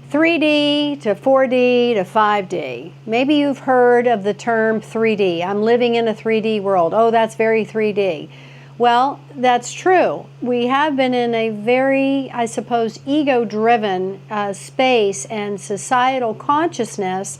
3D to 4D to 5D. Maybe you've heard of the term 3D. I'm living in a 3D world. Oh, that's very 3D. Well, that's true. We have been in a very, I suppose, ego-driven space and societal consciousness,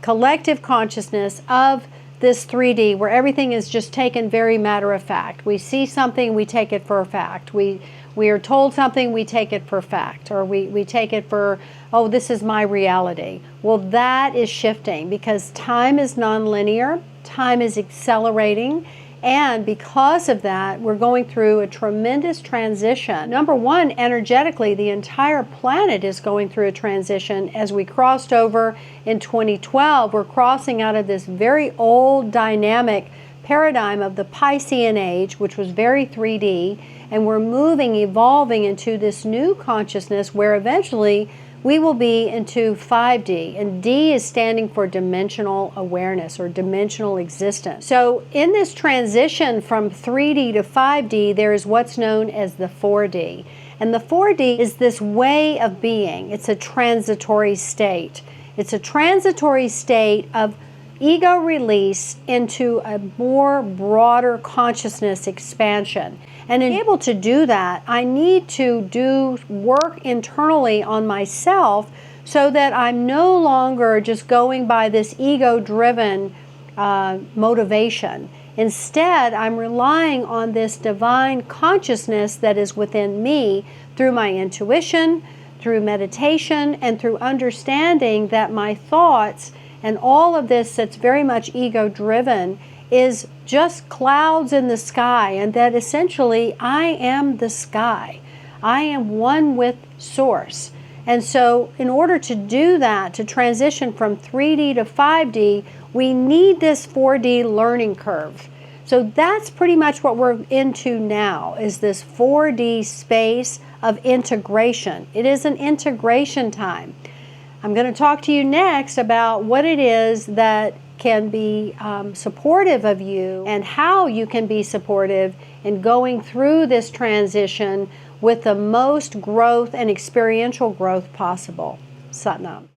collective consciousness of this 3D, where everything is just taken very matter of fact. We see something, we take it for a fact. We are told something, we take it for fact, or we take it for, oh, this is my reality. Well, that is shifting because time is nonlinear, time is accelerating, and because of that, we're going through a tremendous transition. Number one, energetically, the entire planet is going through a transition. As we crossed over in 2012, we're crossing out of this very old dynamic paradigm of the Piscean age, which was very 3D, and we're moving, evolving into this new consciousness where eventually we will be into 5D, and D is standing for dimensional awareness or dimensional existence. So in this transition from 3D to 5D, there is what's known as the 4D. And the 4D is this way of being. It's a transitory state. It's a transitory state of ego release into a more broader consciousness expansion. And to be able to do that, I need to do work internally on myself so that I'm no longer just going by this ego-driven motivation. Instead, I'm relying on this divine consciousness that is within me through my intuition, through meditation, and through understanding that my thoughts and all of this that's very much ego-driven is just clouds in the sky, and that essentially I am the sky. I am one with Source. And so in order to do that, to transition from 3D to 5D, we need this 4D learning curve. So that's pretty much what we're into now, is this 4D space of integration. It is an integration time. I'm going to talk to you next about what it is that can be supportive of you and how you can be supportive in going through this transition with the most growth and experiential growth possible. Satnam.